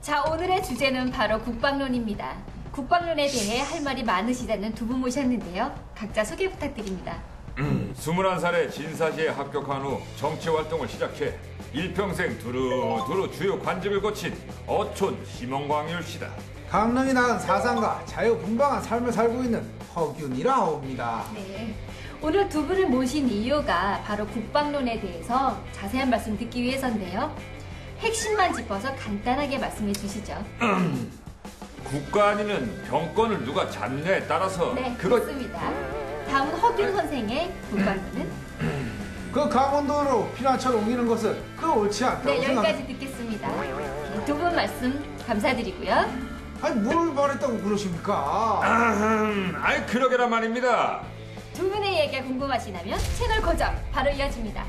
자, 오늘의 주제는 바로 국방론입니다. 국방론에 대해 할 말이 많으시다는 두 분 모셨는데요. 각자 소개 부탁드립니다. 21살에 진사시에 합격한 후 정치활동을 시작해 일평생 두루두루 주요 관직을 거친 어촌 심원광율 씨다. 강릉이 낳은 사상과 자유분방한 삶을 살고 있는 허균이라옵니다. 네, 오늘 두 분을 모신 이유가 바로 국방론에 대해서 자세한 말씀 듣기 위해서인데요. 핵심만 짚어서 간단하게 말씀해 주시죠. 국가 아니면 병권을 누가 잡느냐에 따라서 네, 그렇습니다. 다음은 허균 선생의 국방론은? 그 강원도로 피난처를 옮기는 것은 옳지 않다고 네, 생각합니다. 여기까지 듣겠습니다. 두 분 말씀 감사드리고요. 아니 뭘 말했다고 그러십니까? 아이 그러게나 말입니다. 두 분의 얘기가 궁금하시다면 채널 고정 바로 이어집니다.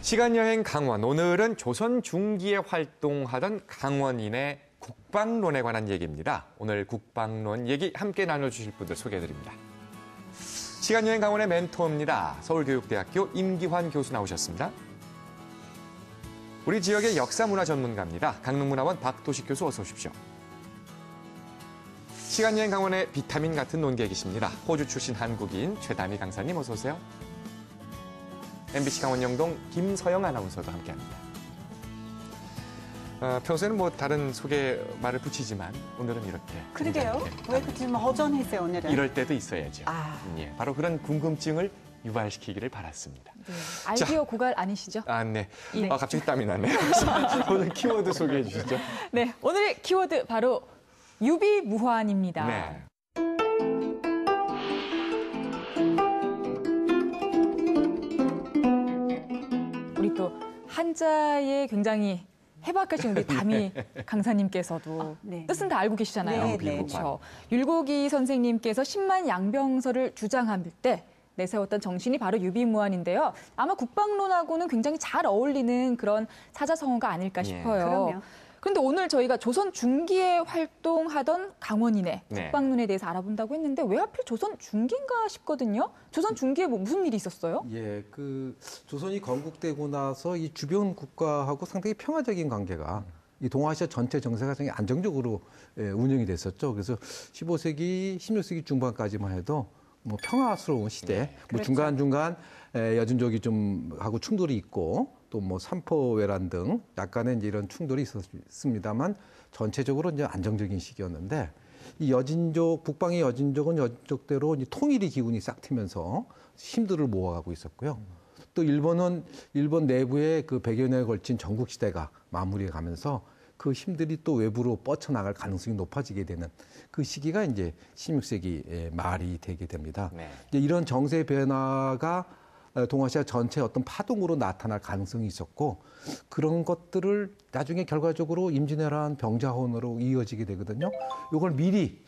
시간여행 강원, 오늘은 조선 중기에 활동하던 강원인의 국방론에 관한 얘기입니다. 오늘 국방론 얘기 함께 나눠주실 분들 소개해드립니다. 시간여행 강원의 멘토입니다. 서울교육대학교 임기환 교수 나오셨습니다. 우리 지역의 역사문화 전문가입니다. 강릉문화원 박도식 교수 어서 오십시오. 시간여행 강원의 비타민 같은 논객이십니다. 호주 출신 한국인 최다미 강사님 어서 오세요. MBC 강원 영동 김서영 아나운서도 함께합니다. 평소에는 뭐 다른 소개 말을 붙이지만 오늘은 이렇게. 그러게요. 왜 그렇게 좀 허전했어요, 오늘은? 이럴 때도 있어야죠. 예, 바로 그런 궁금증을 유발시키기를 바랐습니다. 네, 아이디어 고갈 아니시죠? 네. 네. 갑자기 땀이 나네요. 오늘 키워드 소개해 주시죠. 네, 오늘의 키워드 바로 유비무환입니다. 네. 우리 또 한자에 굉장히 해박하신 우리 다미 강사님께서도 네. 뜻은 다 알고 계시잖아요. 네, 네. 그렇죠. 율곡이 선생님께서 10만 양병설을 주장할 때 내세웠던 정신이 바로 유비무환인데요. 아마 국방론하고는 굉장히 잘 어울리는 그런 사자성어가 아닐까 싶어요. 그럼요. 그런데 오늘 저희가 조선 중기에 활동하던 강원인의 네. 국방론에 대해서 알아본다고 했는데 왜 하필 조선 중기인가 싶거든요. 조선 중기에 뭐 무슨 일이 있었어요? 예, 조선이 건국되고 나서 이 주변 국가하고 상당히 평화적인 관계가 이 동아시아 전체 정세가 상당히 안정적으로 운영이 됐었죠. 그래서 15세기, 16세기 중반까지만 해도 뭐 평화스러운 시대, 네, 뭐 그렇죠. 중간중간 여진족이 좀 하고 충돌이 있고 또 뭐 삼포외란 등 약간의 이제 이런 충돌이 있었습니다만 전체적으로 이제 안정적인 시기였는데 이 여진족, 북방의 여진족은 여진족대로 이제 통일의 기운이 싹 트면서 힘들을 모아가고 있었고요. 또 일본 내부의 그 100여 년에 걸친 전국 시대가 마무리해 가면서 그 힘들이 또 외부로 뻗쳐나갈 가능성이 높아지게 되는 그 시기가 이제 16세기 말이 되게 됩니다. 네. 이제 이런 정세 변화가 동아시아 전체 어떤 파동으로 나타날 가능성이 있었고 그런 것들을 나중에 결과적으로 임진왜란 병자호론으로 이어지게 되거든요. 이걸 미리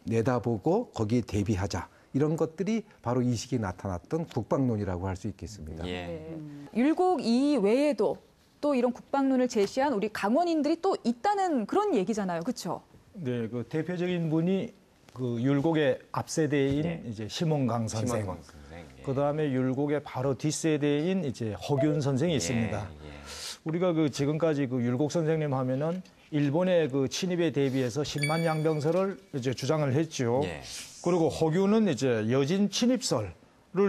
내다보고 거기에 대비하자. 이런 것들이 바로 이 시기에 나타났던 국방론이라고 할 수 있겠습니다. 예. 네. 율곡 이외에도 또 이런 국방론을 제시한 우리 강원인들이 또 있다는 그런 얘기잖아요. 그렇죠? 네, 그 대표적인 분이 그 율곡의 앞세대인 네. 이제 심원광 선생. 심원광 선생. 예. 그다음에 율곡의 바로 뒷세대인 이제 허균 선생이 있습니다. 예. 우리가 그 지금까지 그 율곡 선생님 하면은 일본의 그 침입에 대비해서 10만 양병설을 이제 주장을 했죠. 예. 그리고 허균은 이제 여진 침입설을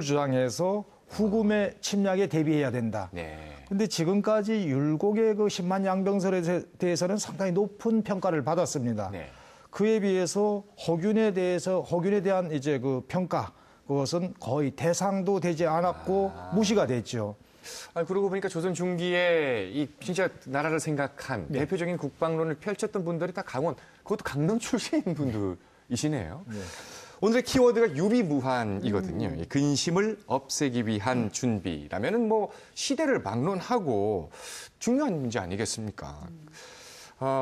주장해서 후금의 침략에 대비해야 된다. 네. 근데 지금까지 율곡의 그 10만 양병설에 대해서는 상당히 높은 평가를 받았습니다. 네. 그에 비해서 허균에 대한 이제 그 평가, 그것은 거의 대상도 되지 않았고 무시가 됐죠. 그러고 보니까 조선 중기에 이 진짜 나라를 생각한 네. 대표적인 국방론을 펼쳤던 분들이 다 강원, 그것도 강릉 출신인 분들. 분이시네요. 오늘의 키워드가 유비무환이거든요. 이 근심을 없애기 위한 준비라면은 뭐 시대를 막론하고 중요한 문제 아니겠습니까?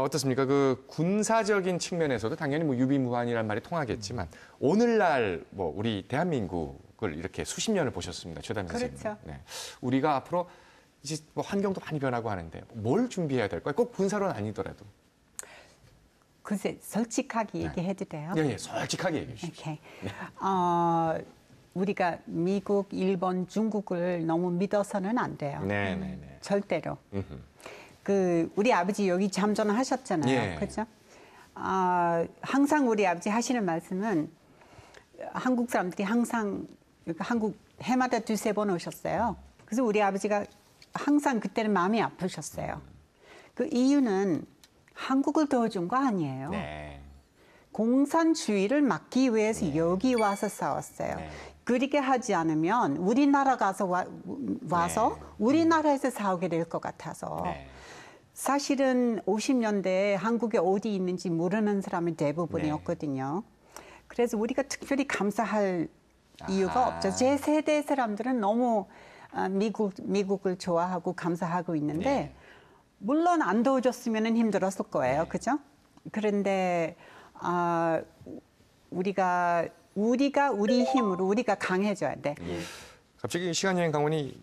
어떻습니까? 그 군사적인 측면에서도 당연히 뭐 유비무환이라는 말이 통하겠지만 오늘날 뭐 우리 대한민국을 이렇게 수십 년을 보셨습니다. 최다미 선생님. 그렇죠. 네. 우리가 앞으로 이제 뭐 환경도 많이 변하고 하는데 뭘 준비해야 될까요? 꼭 군사로는 아니더라도. 글쎄, 솔직하게 얘기해도 돼요? 예, 솔직하게 얘기해 주십시오. 오케이. 우리가 미국, 일본, 중국을 너무 믿어서는 안 돼요. 네. 절대로. 우리 아버지 여기 잠전하셨잖아요. 예. 그렇죠? 항상 우리 아버지 하시는 말씀은 한국 사람들이 항상 한국 해마다 2-3번 오셨어요. 그래서 우리 아버지가 항상 그때는 마음이 아프셨어요. 그 이유는 한국을 도와준 거 아니에요. 네. 공산주의를 막기 위해서 여기 와서 싸웠어요. 그렇게 하지 않으면 우리나라 가서 와서 우리나라에서 싸우게 될 것 같아서 사실은 50년대에 한국에 어디 있는지 모르는 사람이 대부분이었거든요. 그래서 우리가 특별히 감사할 이유가 없죠. 제 세대 사람들은 너무 미국을 좋아하고 감사하고 있는데 물론 안 도와줬으면 힘들었을 거예요. 그죠? 그런데 우리가 우리 힘으로 우리가 강해져야 돼. 갑자기 시간여행 강원이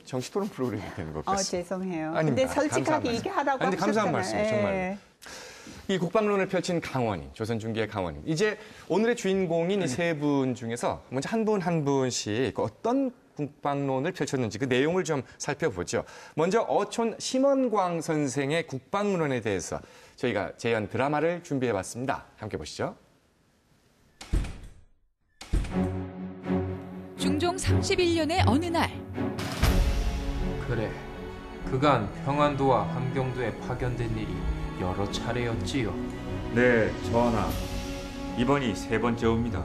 정치 토론 프로그램이 되는 것 같습니다. 죄송해요. 아닙니다. 근데 솔직하게 얘기하라고 하셨잖아요. 감사한 말씀이에요. 정말. 이 국방론을 펼친 강원인, 조선중기의 강원인. 이제 오늘의 주인공인 이 세 분 중에서 먼저 한 분 한 분씩 어떤 국방론을 펼쳤는지 그 내용을 좀 살펴보죠. 먼저 어촌 심원광 선생의 국방론에 대해서 저희가 재연 드라마를 준비해봤습니다. 함께 보시죠. 중종 31년의 어느 날. 그래, 그간 평안도와 함경도에 파견된 일이 여러 차례였지요. 네, 전하. 이번이 3번째입니다.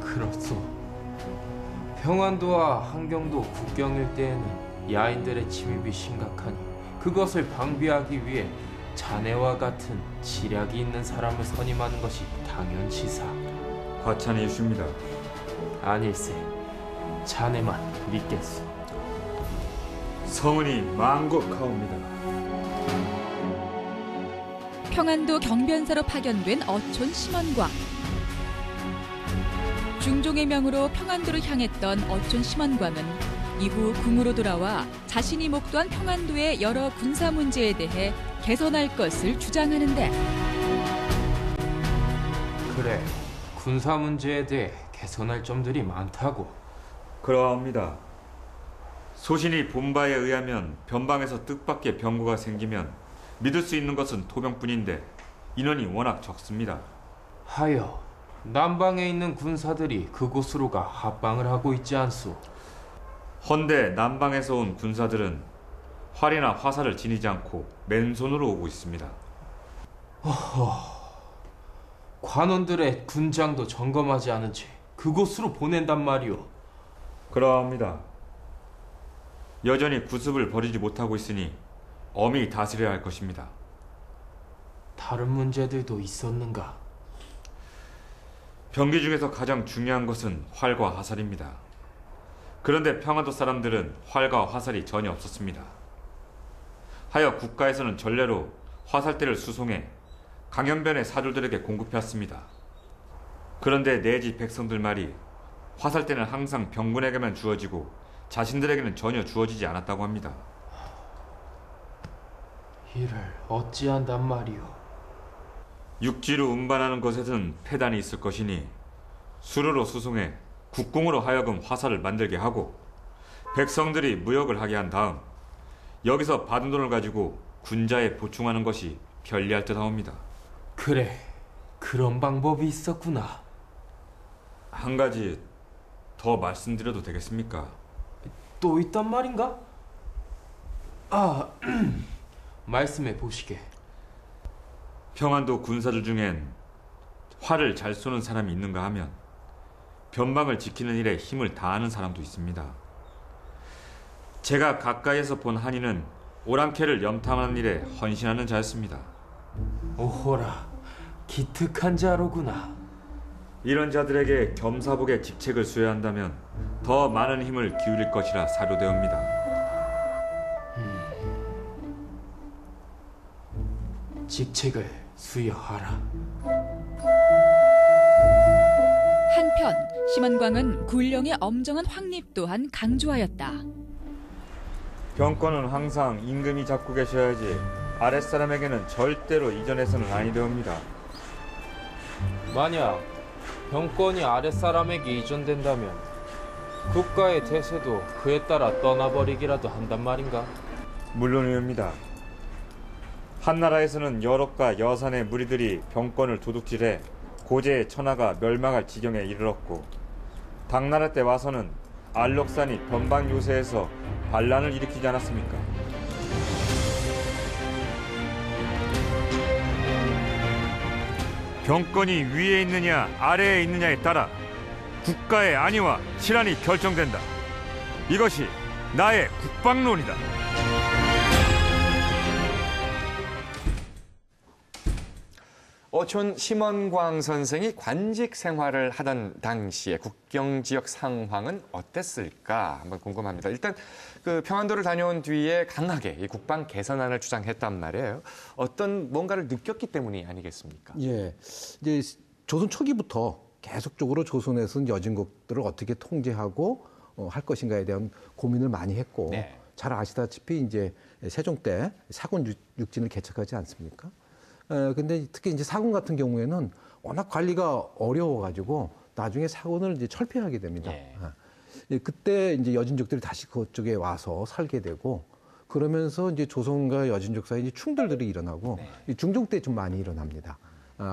그렇소. 평안도와 함경도 국경 일대에는 야인들의 침입이 심각하니 그것을 방비하기 위해 자네와 같은 지략이 있는 사람을 선임하는 것이 당연치사. 과찬해 주십니다. 아닐세, 자네만 믿겠소. 성은이 만국하옵니다. 평안도 경변사로 파견된 어촌 심원광. 중종의 명으로 평안도를 향했던 어촌 심원광은 이후 궁으로 돌아와 자신이 목도한 평안도의 여러 군사 문제에 대해 개선할 것을 주장하는데, 그래, 군사 문제에 대해 개선할 점들이 많다고. 그러합니다. 소신이 본 바에 의하면 변방에서 뜻밖의 병고가 생기면 믿을 수 있는 것은 토병뿐인데 인원이 워낙 적습니다. 하여 남방에 있는 군사들이 그곳으로 가 합방을 하고 있지 않소? 헌데 남방에서 온 군사들은 활이나 화살을 지니지 않고 맨손으로 오고 있습니다. 관원들의 군장도 점검하지 않은 채 그곳으로 보낸단 말이오. 그러합니다. 여전히 구습을 버리지 못하고 있으니 엄히 다스려야 할 것입니다. 다른 문제들도 있었는가? 병기 중에서 가장 중요한 것은 활과 화살입니다. 그런데 평안도 사람들은 활과 화살이 전혀 없었습니다. 하여 국가에서는 전례로 화살대를 수송해 강연변의 사졸들에게 공급해왔습니다. 그런데 내지 백성들 말이 화살대는 항상 병군에게만 주어지고 자신들에게는 전혀 주어지지 않았다고 합니다. 이를 어찌한단 말이오? 육지로 운반하는 것에는 폐단이 있을 것이니 수로로 수송해 국궁으로 하여금 화살을 만들게 하고 백성들이 무역을 하게 한 다음 여기서 받은 돈을 가지고 군자에 보충하는 것이 편리할 듯하옵니다. 그래, 그런 방법이 있었구나. 한 가지 더 말씀드려도 되겠습니까? 또 있단 말인가? 말씀해 보시게. 평안도 군사들 중엔 활을 잘 쏘는 사람이 있는가 하면 변방을 지키는 일에 힘을 다하는 사람도 있습니다. 제가 가까이에서 본 한이는 오랑캐를 염탐하는 일에 헌신하는 자였습니다. 오호라, 기특한 자로구나. 이런 자들에게 겸사복의 직책을 수여한다면 더 많은 힘을 기울일 것이라 사료되옵니다. 직책을 수여하라. 한편 심원광은 굴령의 엄정한 확립 또한 강조하였다. 병권은 항상 임금이 잡고 계셔야지 아랫사람에게는 절대로 이전해서는 아니되옵니다. 만약 병권이 아랫사람에게 이전된다면 국가의 대세도 그에 따라 떠나버리기라도 한단 말인가? 물론이옵니다. 한나라에서는 여럿과 여산의 무리들이 병권을 도둑질해 고제의 천하가 멸망할 지경에 이르렀고, 당나라 때 와서는 안록산이 변방 요새에서 반란을 일으키지 않았습니까? 병권이 위에 있느냐 아래에 있느냐에 따라 국가의 안위와 질환이 결정된다. 이것이 나의 국방론이다. 어촌 심원광 선생이 관직 생활을 하던 당시에 국경 지역 상황은 어땠을까 한번 궁금합니다. 일단 그 평안도를 다녀온 뒤에 강하게 이 국방 개선안을 주장했단 말이에요. 어떤 뭔가를 느꼈기 때문이 아니겠습니까? 예, 이제 조선 초기부터 계속적으로 조선에서는 여진국들을 어떻게 통제하고 할 것인가에 대한 고민을 많이 했고, 네. 잘 아시다시피 이제 세종 때 사군 육진을 개척하지 않습니까? 근데 특히 이제 사군 같은 경우에는 워낙 관리가 어려워가지고 나중에 사군을 이제 철폐하게 됩니다. 예, 그때 이제 여진족들이 다시 그쪽에 와서 살게 되고, 그러면서 이제 조선과 여진족 사이에 충돌들이 일어나고, 이 중종 때 좀 많이 일어납니다.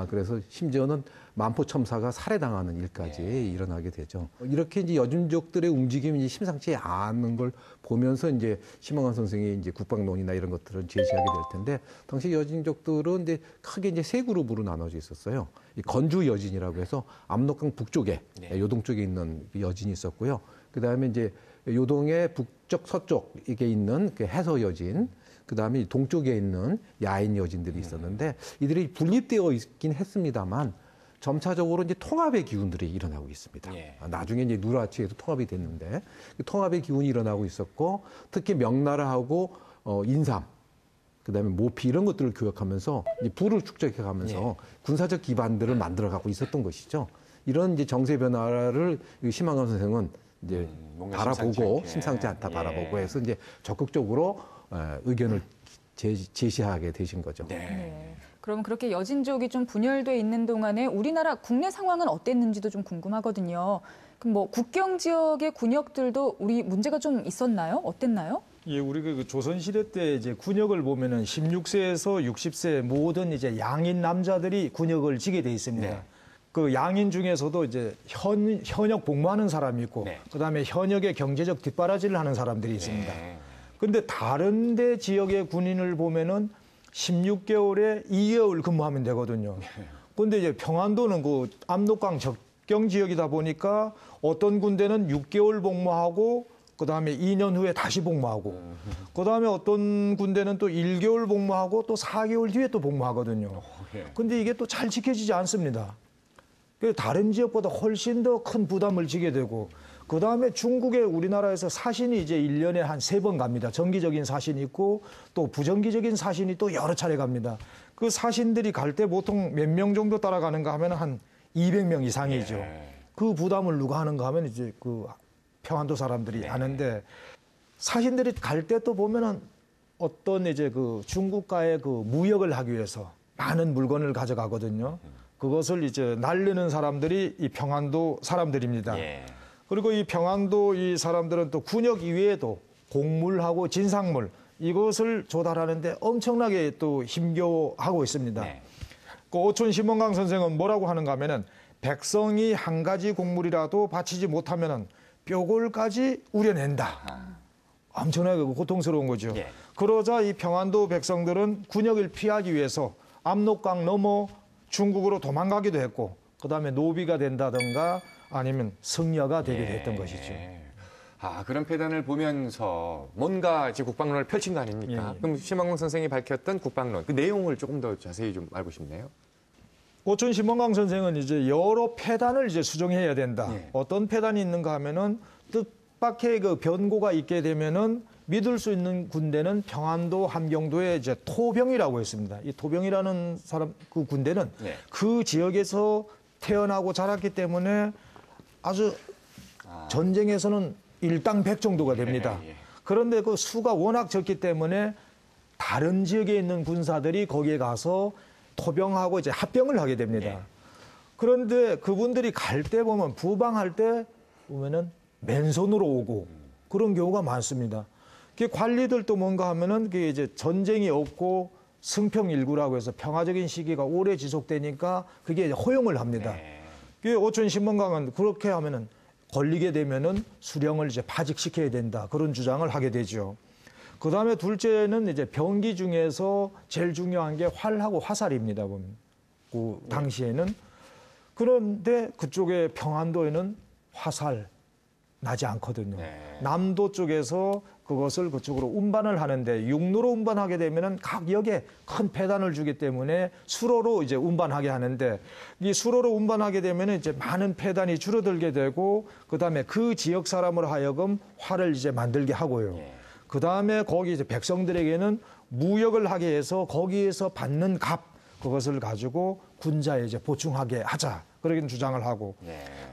그래서 심지어는 만포첨사가 살해당하는 일까지 일어나게 되죠. 이렇게 이제 여진족들의 움직임이 이제 심상치 않은 걸 보면서 이제 심원광 선생이 이제 국방론이나 이런 것들을 제시하게 될 텐데, 당시 여진족들은 이제 크게 이제 세 그룹으로 나눠져 있었어요. 이 건주 여진이라고 해서 압록강 북쪽에, 요동 쪽에 있는 여진이 있었고요. 그 다음에 이제 요동의 북쪽 서쪽에 있는 그 해서 여진, 그 다음에 동쪽에 있는 야인 여진들이 있었는데, 이들이 분립되어 있긴 했습니다만 점차적으로 이제 통합의 기운들이 일어나고 있습니다. 나중에 이제 누라치에도 통합이 됐는데, 그 통합의 기운이 일어나고 있었고, 특히 명나라하고 인삼, 그 다음에 모피 이런 것들을 교역하면서 이제 부를 축적해가면서 군사적 기반들을 만들어가고 있었던 것이죠. 이런 이제 정세 변화를 심원광 선생은 이제 바라보고 심상치 않다 바라보고 해서 이제 적극적으로 의견을 제시하게 되신 거죠. 네. 그럼 그렇게 여진족이 좀 분열돼 있는 동안에 우리나라 국내 상황은 어땠는지도 좀 궁금하거든요. 그럼 뭐 국경 지역의 군역들도 우리 문제가 좀 있었나요? 어땠나요? 예, 우리 그 조선시대 때 이제 군역을 보면은 16세에서 60세 모든 이제 양인 남자들이 군역을 지게 돼 있습니다. 그 양인 중에서도 이제 현역 복무하는 사람이 있고, 그다음에 현역의 경제적 뒷바라지를 하는 사람들이 있습니다. 근데 다른 데 지역의 군인을 보면은 16개월에 2개월 근무하면 되거든요. 근데 이제 평안도는 그 압록강 접경 지역이다 보니까 어떤 군대는 6개월 복무하고 그다음에 2년 후에 다시 복무하고, 그다음에 어떤 군대는 또 1개월 복무하고 또 4개월 뒤에 또 복무하거든요. 근데 이게 또 잘 지켜지지 않습니다. 그래서 다른 지역보다 훨씬 더 큰 부담을 지게 되고, 그다음에 중국에 우리나라에서 사신이 이제 1년에 한 3번 갑니다. 정기적인 사신이 있고 또 부정기적인 사신이 또 여러 차례 갑니다. 그 사신들이 갈 때 보통 몇 명 정도 따라가는가 하면 한 200명 이상이죠. 그 부담을 누가 하는가 하면 이제 그 평안도 사람들이 하는데, 사신들이 갈 때 또 보면은 어떤 이제 그 중국과의 그 무역을 하기 위해서 많은 물건을 가져가거든요. 그것을 이제 날리는 사람들이 이 평안도 사람들입니다. 그리고 이 평안도 이 사람들은 또 군역 이외에도 곡물하고 진상물 이것을 조달하는데 엄청나게 또 힘겨워하고 있습니다. 그 오촌 심원광 선생은 뭐라고 하는가 하면은, 백성이 한 가지 곡물이라도 바치지 못하면은 뼈골까지 우려낸다. 엄청나게 고통스러운 거죠. 그러자 이 평안도 백성들은 군역을 피하기 위해서 압록강 넘어 중국으로 도망가기도 했고, 그다음에 노비가 된다든가 아니면 승려가 되게 됐던 것이죠. 그런 패단을 보면서 뭔가 이제 국방론을 펼친 거 아닙니까? 그럼 심원광 선생이 밝혔던 국방론, 그 내용을 조금 더 자세히 좀 알고 싶네요. 오촌 심원강 선생은 이제 여러 패단을 이제 수정해야 된다. 예. 어떤 패단이 있는가 하면은 뜻밖의 그 변고가 있게 되면은 믿을 수 있는 군대는 평안도, 함경도의 이제 토병이라고 했습니다. 이 토병이라는 사람 그 군대는 예. 그 지역에서 태어나고 자랐기 때문에 아주 전쟁에서는 일당백 정도가 됩니다. 예. 그런데 그 수가 워낙 적기 때문에 다른 지역에 있는 군사들이 거기에 가서 토병하고 이제 합병을 하게 됩니다. 예. 그런데 그분들이 갈 때 보면 부방할 때 보면은 맨손으로 오고 그런 경우가 많습니다. 그 관리들도 뭔가 하면은 그게 이제 전쟁이 없고 승평일구라고 해서 평화적인 시기가 오래 지속되니까 그게 이제 허용을 합니다. 그 오촌 신문강은 그렇게 하면은 걸리게 되면은 수령을 이제 파직시켜야 된다 그런 주장을 하게 되죠. 그 다음에 둘째는 이제 병기 중에서 제일 중요한 게 활하고 화살입니다. 보면 그 당시에는 그런데 그쪽에 평안도에는 화살 나지 않거든요. 남도 쪽에서 그것을 그쪽으로 운반을 하는데 육로로 운반하게 되면은 각 역에 큰 패단을 주기 때문에 수로로 이제 운반하게 하는데 이 수로로 운반하게 되면은 이제 많은 패단이 줄어들게 되고 그다음에 그 지역 사람으로 하여금 활을 이제 만들게 하고요. 그다음에 거기 이제 백성들에게는 무역을 하게 해서 거기에서 받는 값 그것을 가지고 군자에 이제 보충하게 하자 그렇게 주장을 하고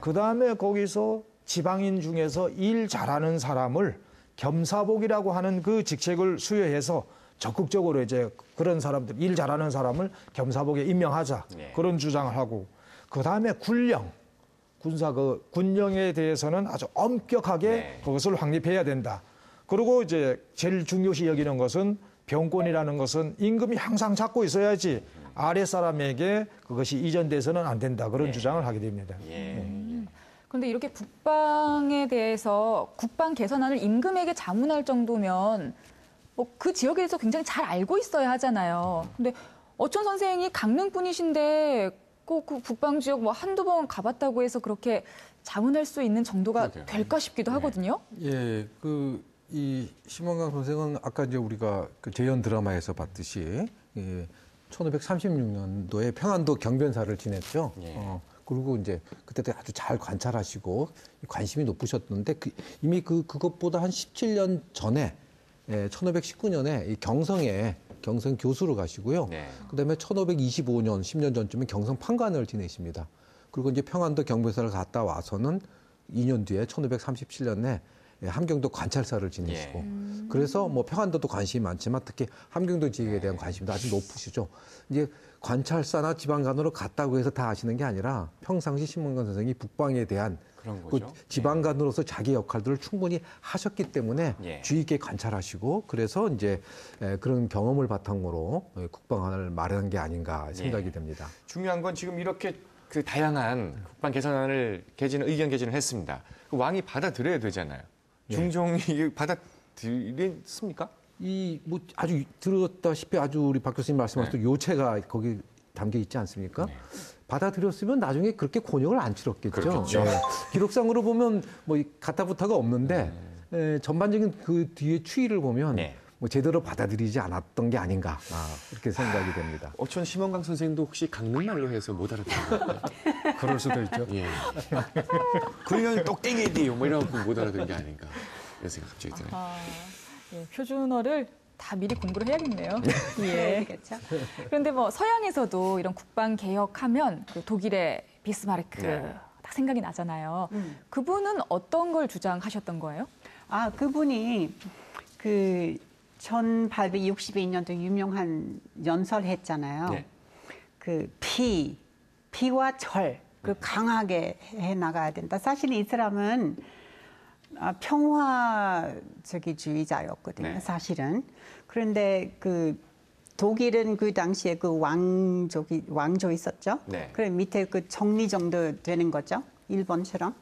그다음에 거기서 지방인 중에서 일 잘하는 사람을 겸사복이라고 하는 그 직책을 수여해서 적극적으로 이제 그런 사람들, 일 잘하는 사람을 겸사복에 임명하자. 그런 주장을 하고. 그 다음에 군령. 군사 그 군령에 대해서는 아주 엄격하게 그것을 확립해야 된다. 그리고 이제 제일 중요시 여기는 것은 병권이라는 것은 임금이 항상 잡고 있어야지 아랫사람에게 그것이 이전돼서는 안 된다. 그런 주장을 하게 됩니다. 그런데 이렇게 국방에 대해서 국방 개선안을 임금에게 자문할 정도면 뭐 그 지역에 대해서 굉장히 잘 알고 있어야 하잖아요. 근데 어촌 선생이 강릉 분이신데 그 국방 지역 뭐 한두 번 가봤다고 해서 그렇게 자문할 수 있는 정도가 될까 싶기도 하거든요. 예, 이 심원강 선생은 아까 이제 우리가 그 재연 드라마에서 봤듯이 1536년도에 평안도 경변사를 지냈죠. 그리고 이제 그때 아주 잘 관찰하시고 관심이 높으셨는데 이미 그것보다 한 17년 전에 1519년에 이 경성에 경성 교수로 가시고요. 그다음에 1525년 10년 전쯤에 경성 판관을 지내십니다. 그리고 이제 평안도 경변사를 갔다 와서는 2년 뒤에 1537년에 함경도 관찰사를 지내시고 그래서 뭐 평안도도 관심이 많지만 특히 함경도 지역에 대한 관심도 아주 높으시죠. 이제 관찰사나 지방관으로 갔다고 해서 다 아시는 게 아니라 평상시 신문관 선생이 북방에 대한 그 지방관으로서 자기 역할들을 충분히 하셨기 때문에 주의 있게 관찰하시고 그래서 이제 그런 경험을 바탕으로 국방안을 마련한 게 아닌가 생각이 됩니다. 중요한 건 지금 이렇게 그 다양한 국방 개선안을 의견 개진을 했습니다. 그 왕이 받아들여야 되잖아요. 중종이 받아들였습니까? 뭐 아주 들었다시피 아주 우리 박 교수님 말씀하셨던 요체가 거기 담겨 있지 않습니까? 받아들였으면 나중에 그렇게 곤욕을 안 치렀겠죠. 기록상으로 보면 뭐 가타부타가 없는데 전반적인 그 뒤에 추이를 보면 뭐 제대로 받아들이지 않았던 게 아닌가 그렇게 생각이 됩니다. 어촌 심원강 선생님도 혹시 강릉말로 해서 못 알아듣는 그럴 수도 있죠. 그러면 똑땡이 돼요. 뭐 이러고 못 알아듣는 게 아닌가 이런 생각 갑자기 드네요. 표준어를 다 미리 공부를 해야겠네요. 그렇죠. 그런데 뭐 서양에서도 이런 국방 개혁하면 그 독일의 비스마르크 딱 생각이 나잖아요. 그분은 어떤 걸 주장하셨던 거예요? 그분이 그 1862년도 유명한 연설했잖아요. 그 피와 철, 그 강하게 해 나가야 된다. 사실 이 사람은 평화주의자였거든요, 사실은. 그런데 그 독일은 그 당시에 그 왕조 있었죠. 그래 밑에 그 정리 정도 되는 거죠, 일본처럼.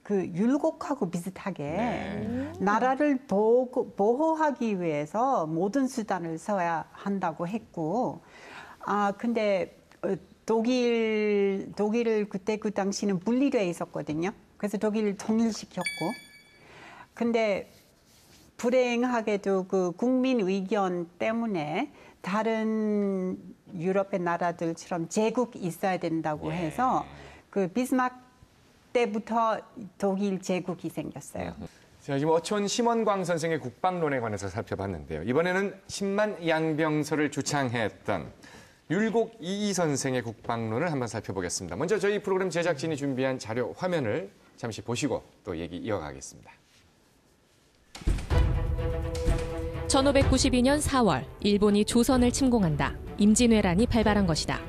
그 율곡하고 비슷하게 나라를 보호하기 위해서 모든 수단을 써야 한다고 했고, 근데 독일을 그때 그 당시는 분리돼 있었거든요. 그래서 독일을 통일시켰고, 근데 불행하게도 그 국민 의견 때문에 다른 유럽의 나라들처럼 제국이 있어야 된다고 해서 그 비스마르크 때부터 독일 제국이 생겼어요. 자, 지금 어촌 심원광 선생의 국방론에 관해서 살펴봤는데요. 이번에는 10만 양병설을 주창했던 율곡 이이 선생의 국방론을 한번 살펴보겠습니다. 먼저 저희 프로그램 제작진이 준비한 자료 화면을 잠시 보시고 또 얘기 이어가겠습니다. 1592년 4월 일본이 조선을 침공한다. 임진왜란이 발발한 것이다.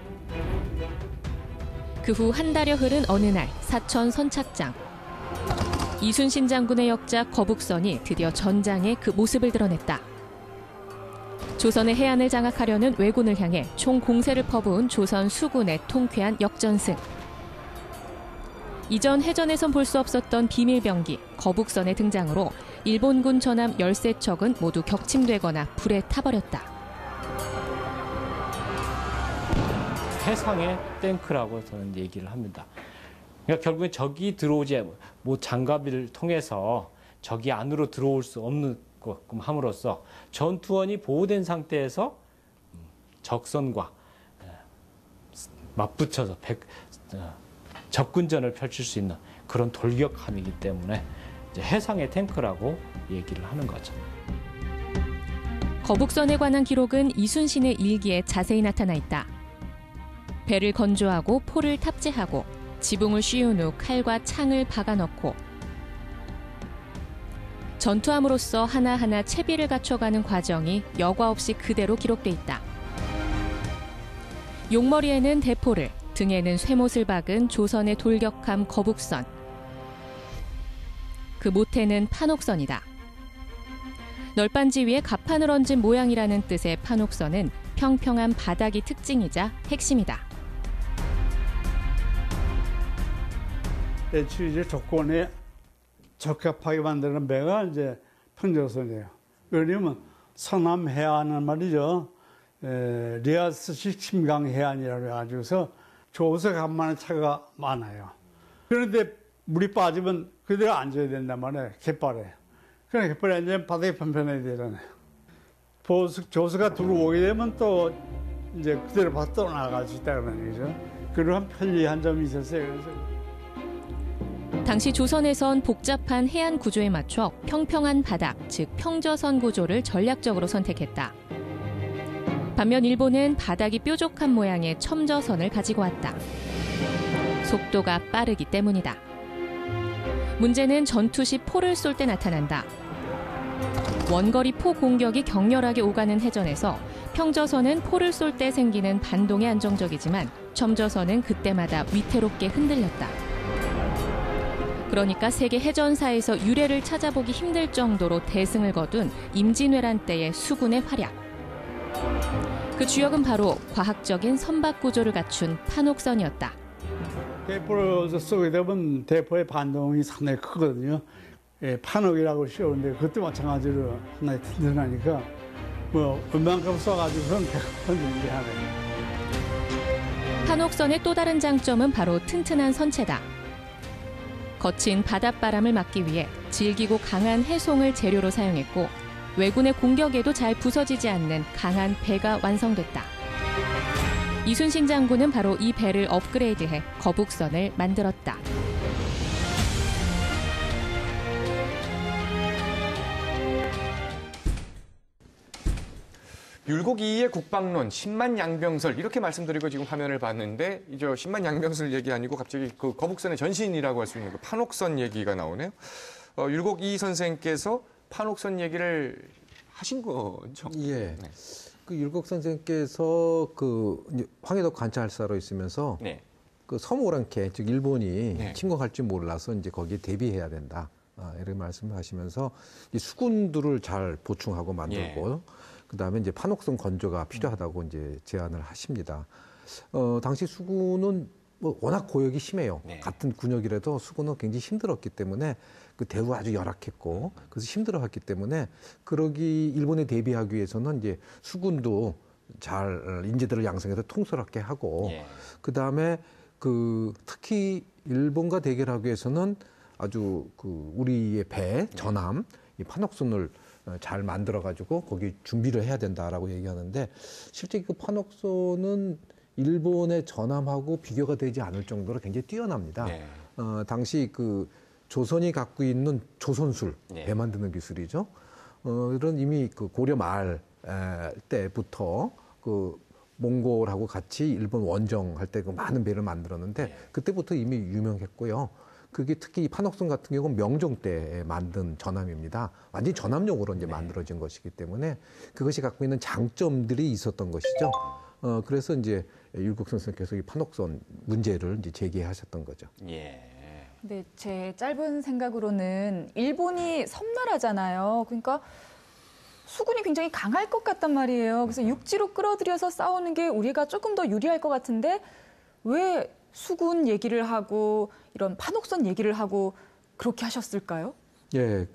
그 후 한 달여 흐른 어느 날 사천 선착장. 이순신 장군의 역작 거북선이 드디어 전장에 그 모습을 드러냈다. 조선의 해안을 장악하려는 왜군을 향해 총 공세를 퍼부은 조선 수군의 통쾌한 역전승. 이전 해전에선 볼 수 없었던 비밀병기 거북선의 등장으로 일본군 전함 13척은 모두 격침되거나 불에 타버렸다. 해상의 탱크라고 저는 얘기를 합니다. 그러니까 결국엔 적이 들어오지 장갑을 통해서 적이 안으로 들어올 수 없는 것끔 함으로써 전투원이 보호된 상태에서 적선과 맞붙여서 적군전을 펼칠 수 있는 그런 돌격함이기 때문에 이제 해상의 탱크라고 얘기를 하는 거죠. 거북선에 관한 기록은 이순신의 일기에 자세히 나타나 있다. 배를 건조하고 포를 탑재하고 지붕을 씌운 후 칼과 창을 박아넣고 전투함으로써 하나하나 채비를 갖춰가는 과정이 여과 없이 그대로 기록돼 있다. 용머리에는 대포를, 등에는 쇠못을 박은 조선의 돌격함 거북선. 그 모태는 판옥선이다. 널빤지 위에 갑판을 얹은 모양이라는 뜻의 판옥선은 평평한 바닥이 특징이자 핵심이다. 대추이제 조건에 적합하게 만드는 배가 이제 평저선이에요. 왜냐면 서남 해안은 말이죠. 리아스식 침강 해안이라고 해가지고서 조서 간만에 차가 많아요. 그런데 물이 빠지면 그대로 앉아야 된단 말이에요. 갯벌에. 그래 갯벌에 앉으면 바닥이 편편해야 되잖아요. 조수가 들어오게 되면 또 이제 그대로 바로 나갈 수 있다는 얘기죠. 그런 편리한 점이 있었어요. 그래서. 당시 조선에선 복잡한 해안 구조에 맞춰 평평한 바닥, 즉 평저선 구조를 전략적으로 선택했다. 반면 일본은 바닥이 뾰족한 모양의 첨저선을 가지고 왔다. 속도가 빠르기 때문이다. 문제는 전투 시 포를 쏠 때 나타난다. 원거리 포 공격이 격렬하게 오가는 해전에서 평저선은 포를 쏠 때 생기는 반동에 안정적이지만 첨저선은 그때마다 위태롭게 흔들렸다. 그러니까 세계 해전사에서 유례를 찾아보기 힘들 정도로 대승을 거둔 임진왜란 때의 수군의 활약. 그 주역은 바로 과학적인 선박 구조를 갖춘 판옥선이었다. 대포를 쏘게 되면 대포의 반동이 상당히 크거든요. 판옥이라고 씌우는데 그것도 마찬가지로 하나의 튼튼하니까 웬만큼 쏴가지고는 흔들리게 하네요. 판옥선의 또 다른 장점은 바로 튼튼한 선체다. 거친 바닷바람을 막기 위해 질기고 강한 해송을 재료로 사용했고 왜군의 공격에도 잘 부서지지 않는 강한 배가 완성됐다. 이순신 장군은 바로 이 배를 업그레이드해 거북선을 만들었다. 율곡 이이의 국방론, 10만 양병설 이렇게 말씀드리고 지금 화면을 봤는데 이제 10만 양병설 얘기 아니고 갑자기 그 거북선의 전신이라고 할 수 있는 그 판옥선 얘기가 나오네요. 율곡 이이 선생께서 판옥선 얘기를 하신 거죠? 예. 네. 그 율곡 선생께서 그 황해도 관찰사로 있으면서 그 서모랑케 즉 일본이 침공할 줄 몰라서 이제 거기에 대비해야 된다. 이렇게 말씀하시면서 이 수군들을 잘 보충하고 만들고 그다음에 이제 판옥선 건조가 필요하다고 이제 제안을 하십니다. 당시 수군은 뭐 워낙 고역이 심해요. 같은 군역이라도 수군은 굉장히 힘들었기 때문에 그 대우가 아주 열악했고 그래서 힘들어했기 때문에 그러기 일본에 대비하기 위해서는 이제 수군도 잘 인재들을 양성해서 통솔하게 하고 그다음에 그 특히 일본과 대결하기 위해서는 아주 그 우리의 배 전함 이 판옥선을 잘 만들어가지고 거기 준비를 해야 된다라고 얘기하는데 실제 그 판옥선은 일본의 전함하고 비교가 되지 않을 정도로 굉장히 뛰어납니다. 네. 당시 그 조선이 갖고 있는 조선술, 네. 배 만드는 기술이죠. 이런 이미 그 고려 말 때부터 그 몽골하고 같이 일본 원정할 때 그 많은 배를 만들었는데 네. 그때부터 이미 유명했고요. 그게 특히 이 판옥선 같은 경우는 명종 때 만든 전함입니다. 완전히 전함용으로 이제 만들어진 것이기 때문에 그것이 갖고 있는 장점들이 있었던 것이죠. 그래서 이제 율곡 선생님께서 이 판옥선 문제를 이제 제기하셨던 거죠. 예. 근데 제 짧은 생각으로는 일본이 섬나라잖아요. 그러니까 수군이 굉장히 강할 것 같단 말이에요. 그래서 육지로 끌어들여서 싸우는 게 우리가 조금 더 유리할 것 같은데 왜 수군 얘기를 하고 이런 판옥선 얘기를 하고 그렇게 하셨을까요? 예,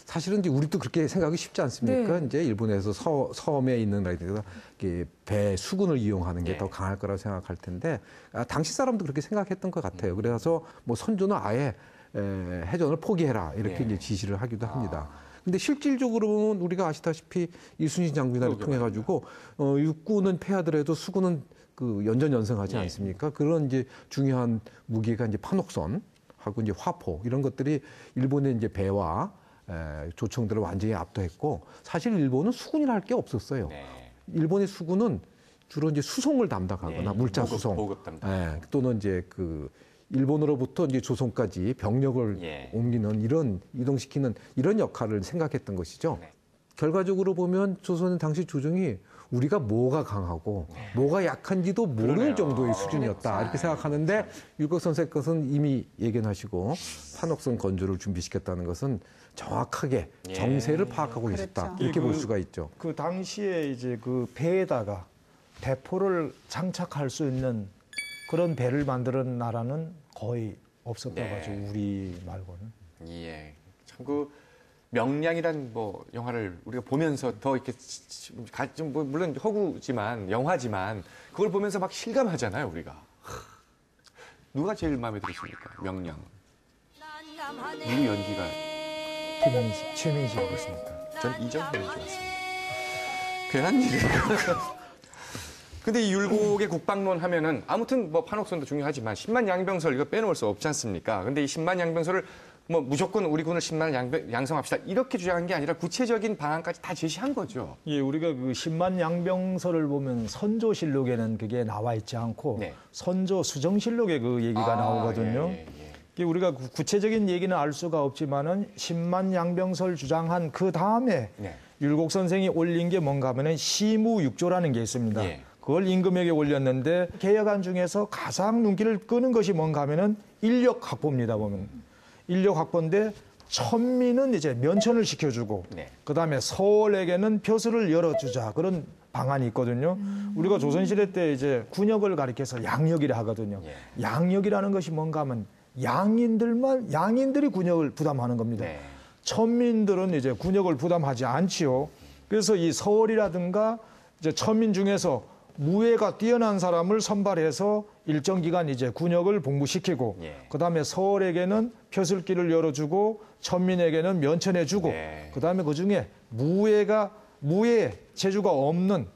사실은 이제 우리도 그렇게 생각이 쉽지 않습니까? 네. 이제 일본에서 섬에 있는 나라들이 배 수군을 이용하는 게 더 네. 강할 거라고 생각할 텐데 당시 사람도 그렇게 생각했던 것 같아요. 그래서 뭐 선조는 아예 해전을 포기해라 이렇게 네. 이제 지시를 하기도 합니다. 근데 실질적으로는 우리가 아시다시피 이순신 장군을 통해 가지고 육군은 패하더라도 수군은 그 연전연승하지 네. 않습니까? 그런 이제 중요한 무기가 이제 판옥선하고 이제 화포 이런 것들이 일본의 이제 배와 조총들을 완전히 압도했고 사실 일본은 수군이라 할 게 없었어요. 네. 일본의 수군은 주로 이제 수송을 담당하거나 네. 물자 수송, 보급 담당. 또는 이제 그 일본으로부터 이제 조선까지 병력을 예. 옮기는 이런 이동시키는 이런 역할을 생각했던 것이죠. 네. 결과적으로 보면 조선은 당시 조정이 우리가 뭐가 강하고 뭐가 약한지도 모르는 그러네요. 정도의 수준이었다 이렇게 생각하는데 율곡 선생 것은 이미 예견하시고 판옥선 건조를 준비시켰다는 것은 정확하게 예. 정세를 파악하고 있었다 그렇죠. 이렇게 볼 수가 있죠. 그 당시에 이제 그 배에다가 대포를 장착할 수 있는 그런 배를 만드는 나라는 거의 없었다 네. 가지고 우리 말고는. 예. 참 그 명량이란 뭐 영화를 우리가 보면서 더 이렇게 좀 뭐 물론 허구지만 영화지만 그걸 보면서 막 실감하잖아요 우리가. 누가 제일 마음에 들었습니까? 명량. 누구 연기가? 최민식 그렇습니까? 전 이정현이 좋았습니다. 괜한 일이에요. 근데 이 율곡의 국방론 하면은 아무튼 뭐 판옥선도 중요하지만 10만 양병설 이거 빼놓을 수 없지 않습니까? 근데 이 10만 양병설을 뭐 무조건 우리 군을 10만 양성합시다 이렇게 주장한 게 아니라 구체적인 방안까지 다 제시한 거죠. 예, 우리가 그 10만 양병설을 보면 선조실록에는 그게 나와 있지 않고 네. 선조 수정실록에 그 얘기가 나오거든요. 예. 이게 우리가 구체적인 얘기는 알 수가 없지만은 10만 양병설 주장한 그 다음에 네. 율곡 선생이 올린 게 뭔가 하면은 시무육조라는 게 있습니다. 예. 그걸 임금에게 올렸는데 개혁안 중에서 가장 눈길을 끄는 것이 뭔가 하면은 인력 확보입니다. 보면 인력 확보인데 천민은 이제 면천을 시켜주고 네. 그다음에 서울에게는 벼슬을 열어주자 그런 방안이 있거든요. 우리가 조선시대 때 이제 군역을 가리켜서 양역이라 하거든요. 예. 양역이라는 것이 뭔가 하면 양인들이 군역을 부담하는 겁니다. 네. 천민들은 이제 군역을 부담하지 않지요. 그래서 이 서울이라든가 이제 천민 중에서 무예가 뛰어난 사람을 선발해서 일정 기간 이제 군역을 복무시키고 예. 그다음에 서울에게는 벼슬길을 열어주고 천민에게는 면천해주고 네. 그다음에 그중에 무예 재주가 없는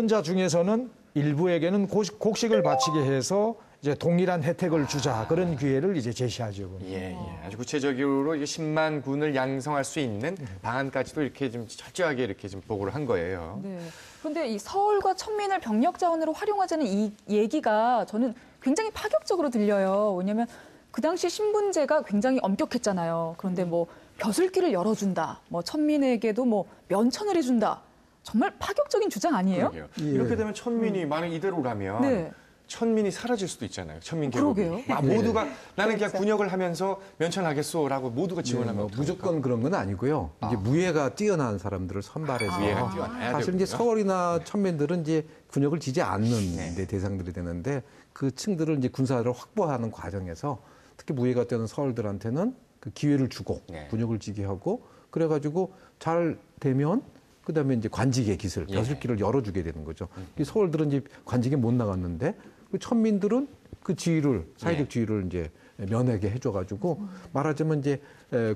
자 중에서는 일부에게는 곡식을 바치게 해서 이제 동일한 혜택을 주자 그런 기회를 이제 제시하죠. 예. 아주 구체적으로 이게 10만 군을 양성할 수 있는 방안까지도 이렇게 좀 철저하게 이렇게 좀 보고를 한 거예요. 네. 그런데 이 서울과 천민을 병력 자원으로 활용하자는 이 얘기가 저는 굉장히 파격적으로 들려요. 왜냐하면 그 당시 신분제가 굉장히 엄격했잖아요. 그런데 뭐 벼슬길을 열어준다, 뭐 천민에게도 뭐 면천을 해준다. 정말 파격적인 주장 아니에요? 그러게요. 예. 이렇게 되면 천민이 만약 이대로라면 네. 천민이 사라질 수도 있잖아요. 천민 계급이. 그러게요. 모두가 나는 그냥 군역을 하면서 면천하겠소라고 모두가 지원하면 뭐 어떡합니까? 무조건 그런 건 아니고요. 이제 무예가 뛰어난 사람들을 선발해서 무예가 뛰어나야 사실 이제 되군요. 서울이나 천민들은 이제 군역을 지지 않는 네. 데 대상들이 되는데 그 층들을 이제 군사를 확보하는 과정에서 특히 무예가 뛰어난 서울들한테는 그 기회를 주고 네. 군역을 지게 하고 그래가지고 잘 되면 그다음에 이제 관직의 기술, 예. 벼슬길을 열어주게 되는 거죠. 이 서울들은 이제 관직에 못 나갔는데 그 천민들은 그 지위를 사회적 지위를 이제 면하게 해줘가지고 말하자면 이제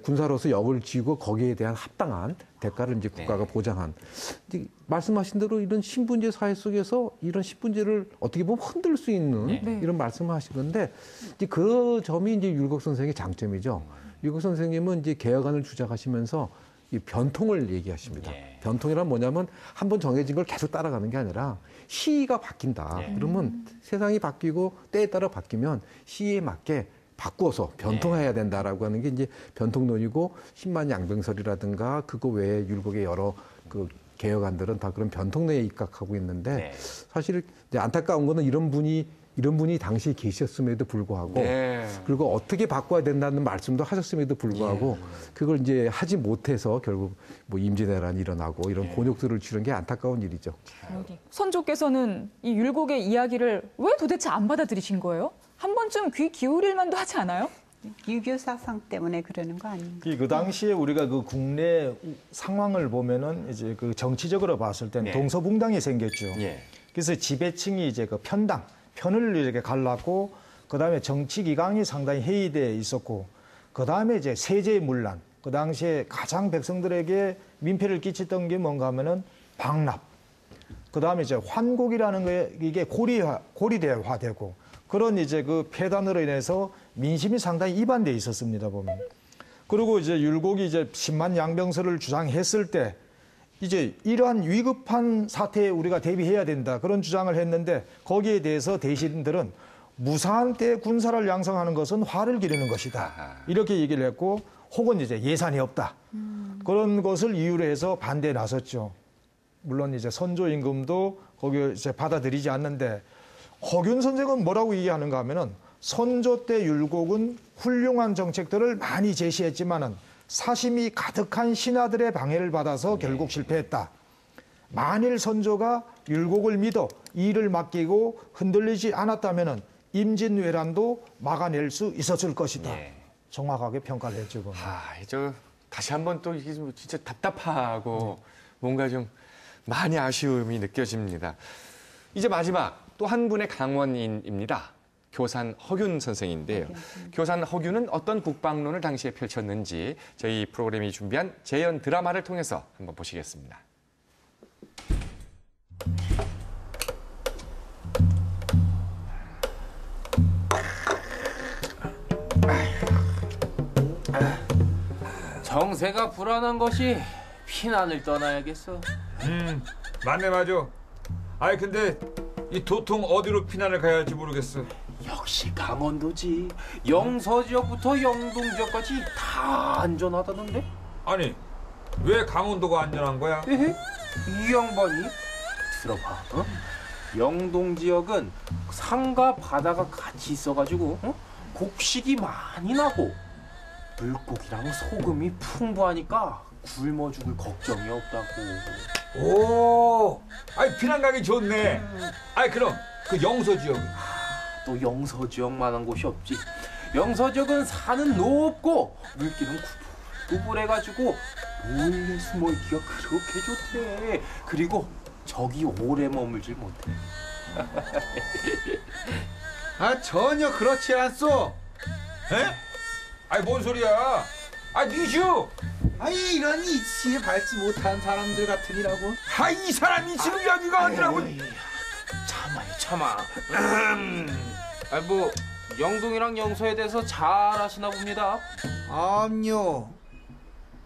군사로서 역을 쥐고 거기에 대한 합당한 대가를 이제 국가가 보장한. 이제 말씀하신 대로 이런 신분제 사회 속에서 이런 신분제를 어떻게 보면 흔들 수 있는 이런 말씀을 하신 건데 이제 그 점이 이제 율곡 선생의 장점이죠. 율곡 선생님은 이제 개혁안을 주장하시면서 이 변통을 얘기하십니다. 변통이란 뭐냐면 한번 정해진 걸 계속 따라가는 게 아니라 시기가 바뀐다. 그러면 세상이 바뀌고 때에 따라 바뀌면 시기에 맞게 바꾸어서 변통해야 된다라고 하는 게 이제 변통론이고 10만 양병설이라든가 그거 외에 율곡의 여러 그 개혁안들은 다 그런 변통론에 입각하고 있는데 사실 이제 안타까운 거는 이런 분이 당시에 계셨음에도 불구하고 그리고 어떻게 바꿔야 된다는 말씀도 하셨음에도 불구하고 그걸 이제 하지 못해서 결국 뭐 임진왜란이 일어나고 이런 곤욕들을 치른 게 안타까운 일이죠. 선조께서는 이 율곡의 이야기를 왜 도대체 안 받아들이신 거예요? 한 번쯤 귀 기울일 만도 하지 않아요? 유교 사상 때문에 그러는 거 아닌가? 그 당시에 우리가 그 국내 상황을 보면은 이제 그 정치적으로 봤을 때는 동서붕당이 생겼죠. 그래서 지배층이 이제 그 편을 이렇게 갈랐고, 그 다음에 정치 기강이 상당히 해이되어 있었고, 그 다음에 이제 세제 문란, 그 당시에 가장 백성들에게 민폐를 끼쳤던 게 뭔가 하면은 방납, 그 다음에 이제 환곡이라는 게 이게 고리대화되고, 그런 이제 그 폐단으로 인해서 민심이 상당히 이반돼 있었습니다, 보면. 그리고 이제 율곡이 이제 10만 양병설을 주장했을 때 이제 이러한 위급한 사태에 우리가 대비해야 된다. 그런 주장을 했는데 거기에 대해서 대신들은 무사한 때 군사를 양성하는 것은 화를 기르는 것이다. 이렇게 얘기를 했고 혹은 이제 예산이 없다. 그런 것을 이유로 해서 반대에 나섰죠. 물론 이제 선조 임금도 거기 이제 받아들이지 않는데 허균 선생은 뭐라고 얘기하는가 하면은 선조 때 율곡은 훌륭한 정책들을 많이 제시했지만은 사심이 가득한 신하들의 방해를 받아서 결국 실패했다. 만일 선조가 율곡을 믿어 일을 맡기고 흔들리지 않았다면은 임진왜란도 막아낼 수 있었을 것이다. 정확하게 평가를 했죠. 저 다시 한번 또 이게 진짜 답답하고 뭔가 좀 많이 아쉬움이 느껴집니다. 이제 마지막 또 한 분의 강원인입니다. 교산 허균 선생인데요. 교산 허균은 어떤 국방론을 당시에 펼쳤는지 저희 프로그램이 준비한 재연 드라마를 통해서 한번 보시겠습니다. 정세가 불안한 것이 피난을 떠나야겠어. 맞네, 맞아. 아이 근데 이 도통 어디로 피난을 가야 할지 모르겠어. 역시 강원도지. 영서 지역부터 영동 지역까지 다 안전하다던데? 아니 왜 강원도가 안전한 거야? 이 양반이 들어봐. 영동 지역은 산과 바다가 같이 있어가지고 곡식이 많이 나고 물고기랑 소금이 풍부하니까 굶어 죽을 걱정이 없다고. 오, 아이 피난 가기 좋네. 아이 그럼 그 영서 지역은? 또 영서 지역만한 곳이 없지. 영서 지역은 산은 높고 물길은 구불해가지고 몰래 숨어있기가 그렇게 좋대. 그리고 저기 오래 머물질 못해. 아 전혀 그렇지 않소. 에? 아이 뭔 소리야? 아이 니슈. 아이 이런 이치에 밟지 못한 사람들 같으니라고. 아이 사람이 지금 여기가 어디라고? 참아. 뭐 영동이랑 영서에 대해서 잘 아시나 봅니다. 암요.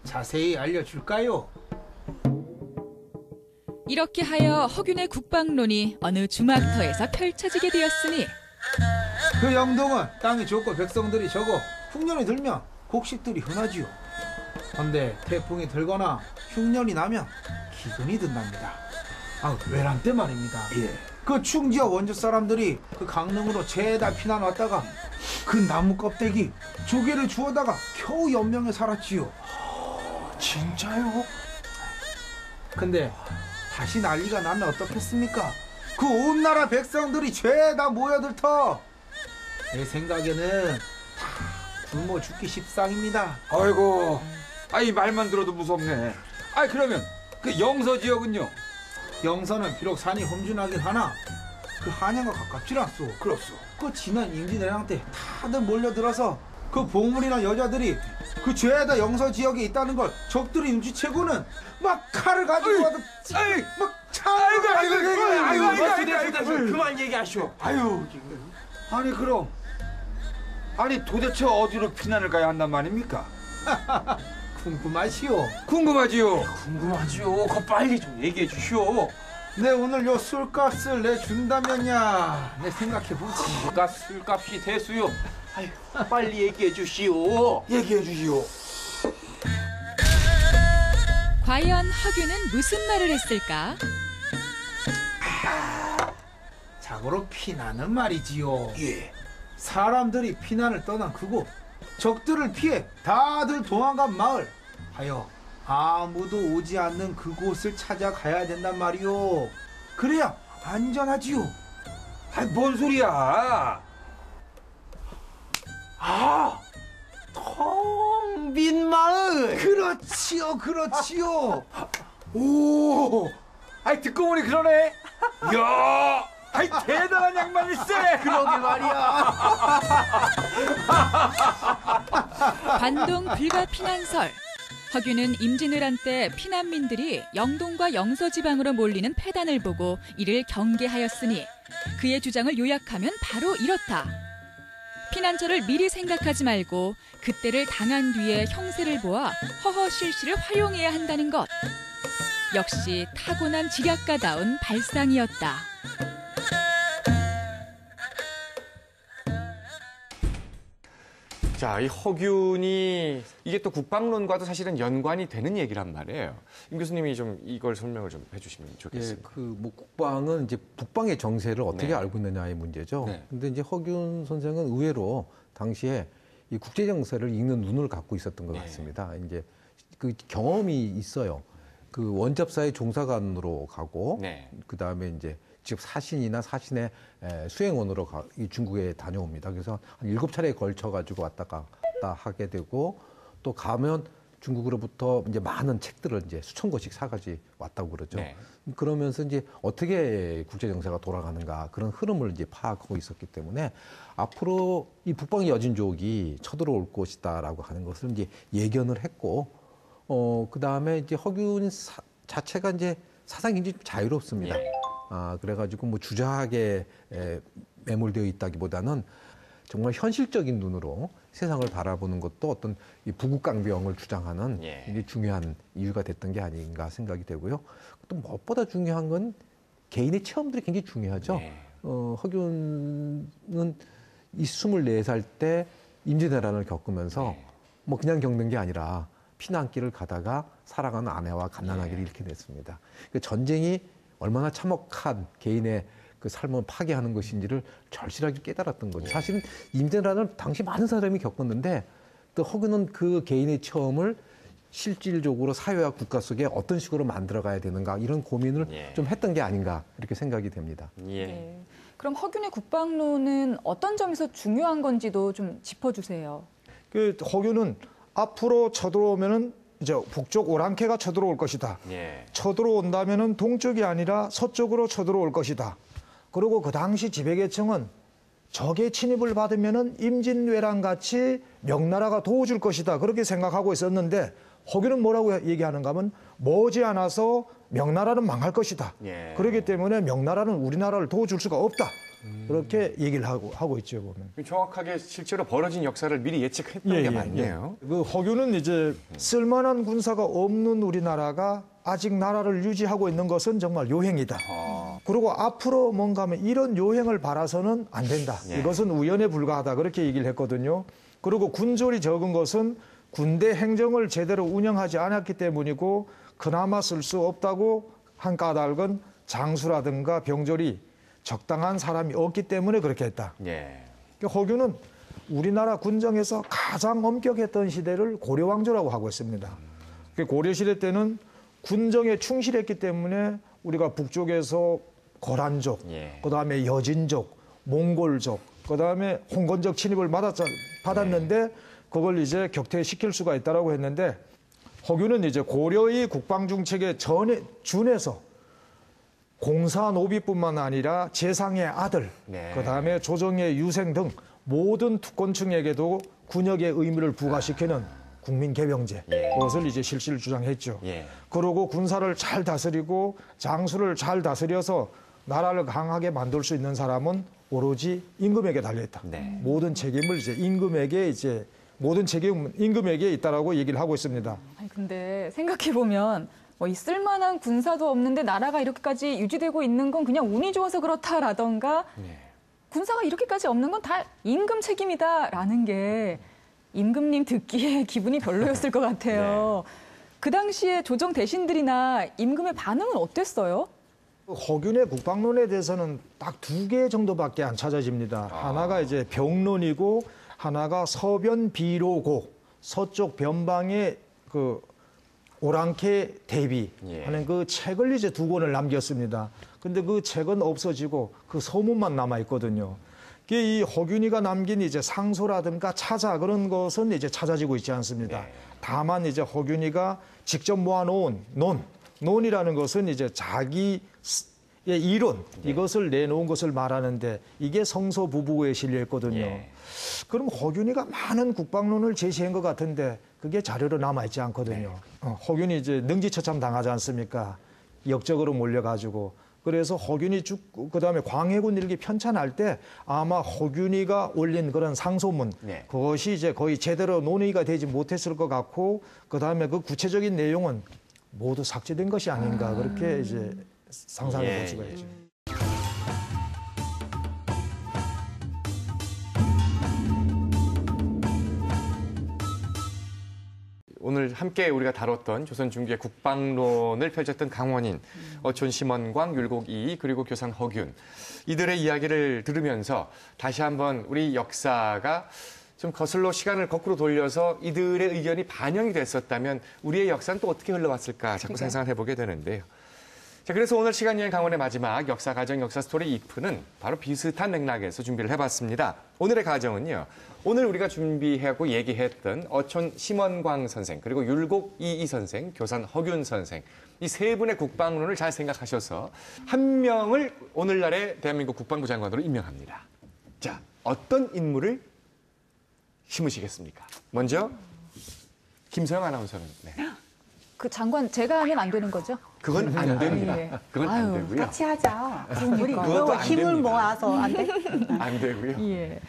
자세히 알려줄까요? 이렇게 하여 허균의 국방론이 어느 주막터에서 펼쳐지게 되었으니 그 영동은 땅이 좋고 백성들이 적어 흉년이 들면 곡식들이 흔하지요. 그런데 태풍이 들거나 흉년이 나면 기근이 든답니다. 외란 때 말입니다. 그 충지와 원주 사람들이 그 강릉으로 죄다 피난 왔다가 그 나무 껍데기 조개를 주워다가 겨우 연명에 살았지요. 진짜요? 근데 다시 난리가 나면 어떻겠습니까? 그 온 나라 백성들이 죄다 모여들터 내 생각에는 다 굶어 죽기 십상입니다. 아이고, 아이 말만 들어도 무섭네. 아이 그러면 그 영서 지역은요? 영서는 비록 산이 험준하긴 하나 그 한양과 가깝질 않소. 그렇소. 그 지난 임진왜란 때 다들 몰려들어서 그 보물이나 여자들이 그 죄다 영서 지역에 있다는 걸 적들이 눈치채고는 막 칼을 가지고 와도 막 아이고, 그만 얘기하시오. 아유, 아니 그럼 아니 도대체 어디로 피난을 가야 한단 말입니까? 궁금하시오. 궁금하지요. 궁금하지요. 그 빨리 좀 얘기해 주시오. 내 오늘 요 술값을 내준다면야 내 생각해보지. 술값이 대수요. 아유, 빨리 얘기해 주시오. 얘기해 주시오. 과연 허균은 무슨 말을 했을까? 자고로 피난은 말이지요. 예. 사람들이 피난을 떠난 그곳, 적들을 피해 다들 도망간 마을 하여 아무도 오지 않는 그곳을 찾아가야 된단 말이오. 그래야 안전하지요. 아, 뭔 소리야? 아, 텅 빈 마을. 그렇지요, 그렇지요. 오, 아이 듣고 보니 그러네. 이야, 아이 대단한 양반일세. 그러게 말이야. 관동 불가 피난설. 허균은 임진왜란 때 피난민들이 영동과 영서지방으로 몰리는 폐단을 보고 이를 경계하였으니 그의 주장을 요약하면 바로 이렇다. 피난처를 미리 생각하지 말고 그때를 당한 뒤에 형세를 보아 허허실실을 활용해야 한다는 것. 역시 타고난 지략가다운 발상이었다. 자, 이 허균이 이게 또 국방론과도 사실은 연관이 되는 얘기란 말이에요. 임 교수님이 좀 이걸 설명을 좀 해주시면 좋겠습니다. 예, 뭐 국방은 이제 북방의 정세를 어떻게 네. 알고 있느냐의 문제죠. 네. 근데 이제 허균 선생은 의외로 당시에 이 국제 정세를 읽는 눈을 갖고 있었던 것 같습니다. 이제 그 경험이 있어요. 그 원잡사의 종사관으로 가고 그 다음에 이제 즉 사신이나 사신의 수행원으로 이 중국에 다녀옵니다. 그래서 한 7차례에 걸쳐 가지고 왔다 갔다 하게 되고 또 가면 중국으로부터 이제 많은 책들을 이제 수천 권씩 사가지 왔다고 그러죠. 그러면서 이제 어떻게 국제 정세가 돌아가는가 그런 흐름을 이제 파악하고 있었기 때문에 앞으로 이 북방의 여진족이 쳐들어올 것이다라고 하는 것을 이제 예견을 했고 그 다음에 이제 허균 자체가 이제 사상이 굉장히 자유롭습니다. 그래가지고 뭐 주자하게 매몰되어 있다기보다는 정말 현실적인 눈으로 세상을 바라보는 것도 어떤 이 부국강병을 주장하는 굉장히 중요한 이유가 됐던 게 아닌가 생각이 되고요. 또 무엇보다 중요한 건 개인의 체험들이 굉장히 중요하죠. 허균은 이 24살 때 임진왜란을 겪으면서 뭐 그냥 겪는 게 아니라 피난길을 가다가 살아가는 아내와 갓난아기를 잃게 됐습니다. 그 전쟁이 얼마나 참혹한 개인의 그 삶을 파괴하는 것인지를 절실하게 깨달았던 거죠. 사실은 임진왜란을 당시 많은 사람이 겪었는데 또 허균은 그 개인의 체험을 실질적으로 사회와 국가 속에 어떤 식으로 만들어가야 되는가 이런 고민을 좀 했던 게 아닌가 이렇게 생각이 됩니다. 그럼 허균의 국방론은 어떤 점에서 중요한 건지도 좀 짚어주세요. 그 허균은 앞으로 쳐들어오면은 이제 북쪽 오랑캐가 쳐들어올 것이다. 쳐들어온다면은 동쪽이 아니라 서쪽으로 쳐들어올 것이다. 그리고 그 당시 지배계층은 적의 침입을 받으면은 임진왜란 같이 명나라가 도와줄 것이다. 그렇게 생각하고 있었는데 허균은 뭐라고 얘기하는가 하면 머지않아서 명나라는 망할 것이다. 그렇기 때문에 명나라는 우리나라를 도와줄 수가 없다. 그렇게 얘기를 하고 있죠, 보면. 정확하게 실제로 벌어진 역사를 미리 예측했던 게 맞네요. 그 허균은 이제 쓸만한 군사가 없는 우리나라가 아직 나라를 유지하고 있는 것은 정말 요행이다. 그리고 앞으로 뭔가 하면 이런 요행을 바라서는 안 된다. 이것은 우연에 불과하다. 그렇게 얘기를 했거든요. 그리고 군졸이 적은 것은 군대 행정을 제대로 운영하지 않았기 때문이고 그나마 쓸 수 없다고 한 까닭은 장수라든가 병졸이 적당한 사람이 없기 때문에 그렇게 했다. 허균은 우리나라 군정에서 가장 엄격했던 시대를 고려왕조라고 하고 있습니다. 고려시대 때는 군정에 충실했기 때문에 우리가 북쪽에서 거란족, 그다음에 여진족, 몽골족, 그다음에 홍건적 침입을 받았는데 그걸 이제 격퇴시킬 수가 있다라고 했는데 허균은 이제 고려의 국방중책에 준해서 공사 노비뿐만 아니라 재상의 아들, 그다음에 조정의 유생 등 모든 특권층에게도 군역의 의무를 부과시키는 국민개병제, 그것을 이제 실시를 주장했죠. 그러고 군사를 잘 다스리고 장수를 잘 다스려서 나라를 강하게 만들 수 있는 사람은 오로지 임금에게 달려있다. 모든 책임을 이제 임금에게 있다라고 얘기를 하고 있습니다. 아니 근데 생각해 보면 뭐 이 쓸만한 군사도 없는데 나라가 이렇게까지 유지되고 있는 건 그냥 운이 좋아서 그렇다라던가 군사가 이렇게까지 없는 건 다 임금 책임이다라는 게 임금님 듣기에 기분이 별로였을 것 같아요. 그 당시에 조정 대신들이나 임금의 반응은 어땠어요? 허균의 국방론에 대해서는 딱 2개 정도밖에 안 찾아집니다. 하나가 이제 병론이고 하나가 서변 비로고, 서쪽 변방의 그 오랑캐 대비하는 그 책을 이제 2권을 남겼습니다. 근데 그 책은 없어지고 그 서문만 남아 있거든요. 이 허균이가 남긴 이제 상소라든가 차자 그런 것은 이제 찾아지고 있지 않습니다. 다만 이제 허균이가 직접 모아놓은 논이라는 것은 이제 자기의 이론, 이것을 내놓은 것을 말하는데 이게 성서부부에 실려있거든요. 그럼 허균이가 많은 국방론을 제시한 것 같은데 그게 자료로 남아있지 않거든요. 허균이 이제 능지처참 당하지 않습니까? 역적으로 몰려가지고. 그래서 허균이 죽고 그다음에 광해군 일기 편찬할 때 아마 허균이가 올린 그런 상소문, 그것이 이제 거의 제대로 논의가 되지 못했을 것 같고 그다음에 그 구체적인 내용은 모두 삭제된 것이 아닌가 그렇게 이제 상상해 볼 수가 있죠. 오늘 함께 우리가 다뤘던 조선 중기의 국방론을 펼쳤던 강원인, 어촌 심원광, 율곡 이이, 그리고 교상 허균, 이들의 이야기를 들으면서 다시 한번 우리 역사가 좀 거슬러 시간을 거꾸로 돌려서 이들의 의견이 반영이 됐었다면 우리의 역사는 또 어떻게 흘러왔을까 자꾸 상상을 해보게 되는데요. 자, 그래서 오늘 시간여행 강원의 마지막 역사 가정 역사 스토리 2부는 바로 비슷한 맥락에서 준비를 해봤습니다. 오늘의 가정은요. 오늘 우리가 준비하고 얘기했던 어촌 심원광 선생, 그리고 율곡 이이 선생, 교산 허균 선생, 이 세 분의 국방론을 잘 생각하셔서 한 명을 오늘날의 대한민국 국방부 장관으로 임명합니다. 자, 어떤 인물을 심으시겠습니까? 먼저 김소영 아나운서는. 그 장관 제가 하면 안 되는 거죠? 그건 안 됩니다. 그건 안 되고요. 같이 하자. 우리 그것도 안 힘을 됩니다. 모아서 안 돼? 안 되고요.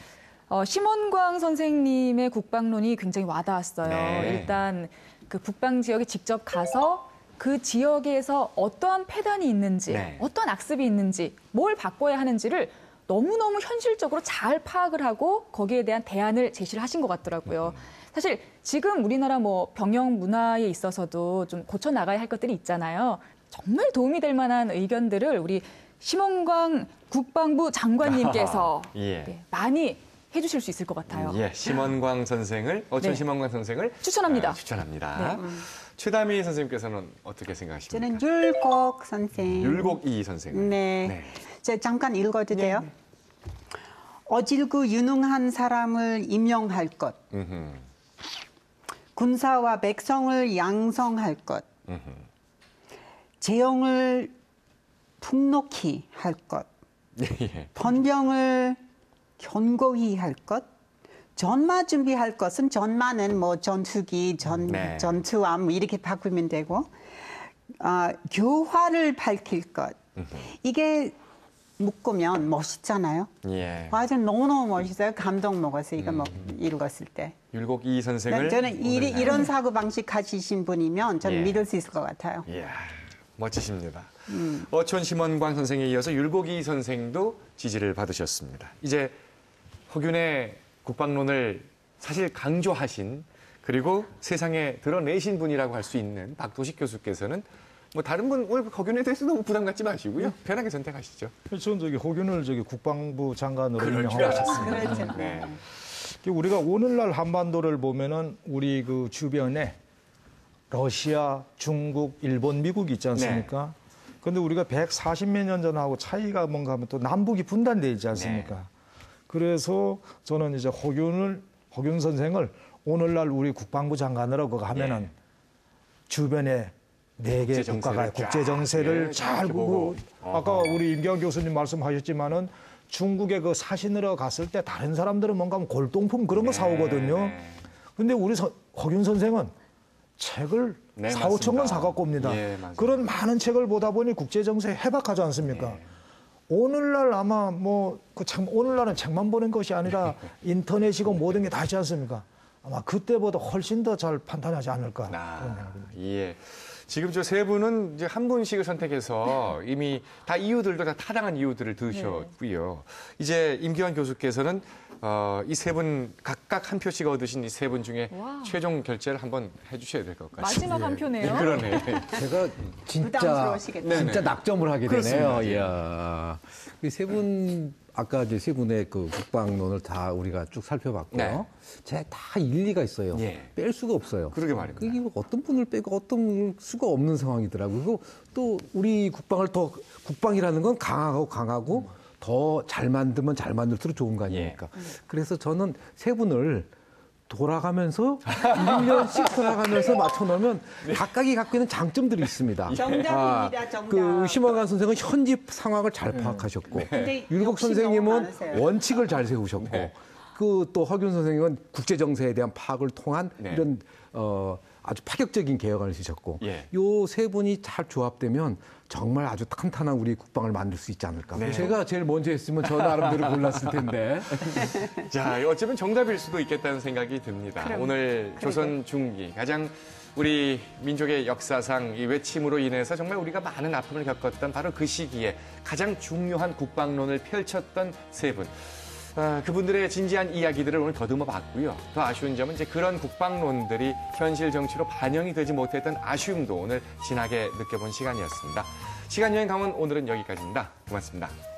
심원광 선생님의 국방론이 굉장히 와닿았어요. 일단 그 북방 지역에 직접 가서 그 지역에서 어떠한 폐단이 있는지, 어떠한 악습이 있는지, 뭘 바꿔야 하는지를 너무너무 현실적으로 잘 파악을 하고 거기에 대한 대안을 제시를 하신 것 같더라고요. 사실 지금 우리나라 뭐 병영 문화에 있어서도 좀 고쳐 나가야 할 것들이 있잖아요. 정말 도움이 될 만한 의견들을 우리 심원광 국방부 장관님께서 많이 해주실 수 있을 것 같아요. 심원광 선생을, 어촌 심원광 선생을 추천합니다. 추천합니다. 최다미 선생님께서는 어떻게 생각하십니까? 저는 율곡 선생. 율곡 이이 선생을. 제가 잠깐 읽어도 돼요? 어질고 유능한 사람을 임명할 것. 군사와 백성을 양성할 것. 재용을 풍록히 할 것. 번병을 견고히 할 것. 전마 준비할 것은 전마는 뭐 전투기, 전투함 이렇게 바꾸면 되고 교화를 밝힐 것. 이게 묶으면 멋있잖아요. 완전 너무너무 멋있어요. 감동 먹었어요. 이거 읽었을 때. 율곡 이이 선생을. 저는 이런 사고방식 가지신 분이면 저는 믿을 수 있을 것 같아요. 멋지십니다. 어촌 심원광 선생에 이어서 율곡 이이 선생도 지지를 받으셨습니다. 이제 허균의 국방론을 사실 강조하신 그리고 세상에 드러내신 분이라고 할 수 있는 박도식 교수께서는 뭐 다른 분 오늘 허균에 대해서 너무 부담 갖지 마시고요. 편하게 선택하시죠. 저는 허균을 국방부 장관으로 그럴 줄 임명하셨습니다. 우리가 오늘날 한반도를 보면은 우리 그 주변에 러시아, 중국, 일본, 미국이 있지 않습니까? 그런데 우리가 140몇 년 전하고 차이가 뭔가 하면 또 남북이 분단되어 있지 않습니까? 그래서 저는 이제 허균 선생을 오늘날 우리 국방부 장관으로 하면은 주변에 네 개 국가가 국제 정세를 잘 보고 아까 우리 임경환 교수님 말씀하셨지만은 중국에 그 사신으로 갔을 때 다른 사람들은 뭔가 골동품 그런 거 사오거든요. 근데 우리 허균 선생은 책을 4, 5천 권 사갖고 옵니다. 그런 많은 책을 보다 보니 국제 정세 해박하지 않습니까? 오늘날 아마 오늘날은 책만 보는 것이 아니라 인터넷이고 모든 게 다 있지 않습니까? 아마 그때보다 훨씬 더 잘 판단하지 않을까 그런 생각입니다. 예. 지금 저 세 분은 이제 한 분씩을 선택해서 이미 다 이유들도 다 타당한 이유들을 들으셨고요. 이제 임기환 교수께서는 이 세 분 각각 한 표씩 얻으신 이 세 분 중에 최종 결제를 한번 해주셔야 될 것 같습니다. 마지막 한 표네요. 그러네. 제가 진짜 낙점을 하게 되네요. 이야. 세 분 아까 이제 세 분의 그 국방론을 다 우리가 쭉 살펴봤고요. 제가 다 일리가 있어요. 뺄 수가 없어요. 그러게 말입니다. 이게 어떤 분을 빼고 어떤 분을 수가 없는 상황이더라고요. 그리고 또 우리 국방이라는 건 강하고 더 잘 만들면 잘 만들수록 좋은 거 아닙니까? 그래서 저는 세 분을 돌아가면서 1년씩 돌아가면서 맞춰놓으면 각각이 갖고 있는 장점들이 있습니다. 정답입니다. 정답. 그 심원관 선생은 현지 상황을 잘 파악하셨고 율곡 선생님은 원칙을 잘 세우셨고 그 또 허균 선생님은 국제 정세에 대한 파악을 통한 이런 아주 파격적인 개혁을 해주셨고 요 세 분이 잘 조합되면 정말 아주 탄탄한 우리 국방을 만들 수 있지 않을까. 제가 제일 먼저 했으면 저 나름대로 골랐을 텐데. 자, 어쩌면 정답일 수도 있겠다는 생각이 듭니다. 오늘 조선 중기 가장 우리 민족의 역사상 이 외침으로 인해서 정말 우리가 많은 아픔을 겪었던 바로 그 시기에 가장 중요한 국방론을 펼쳤던 세 분. 그분들의 진지한 이야기들을 오늘 더듬어 봤고요. 더 아쉬운 점은 이제 그런 국방론들이 현실 정치로 반영이 되지 못했던 아쉬움도 오늘 진하게 느껴본 시간이었습니다. 시간여행 강원 오늘은 여기까지입니다. 고맙습니다.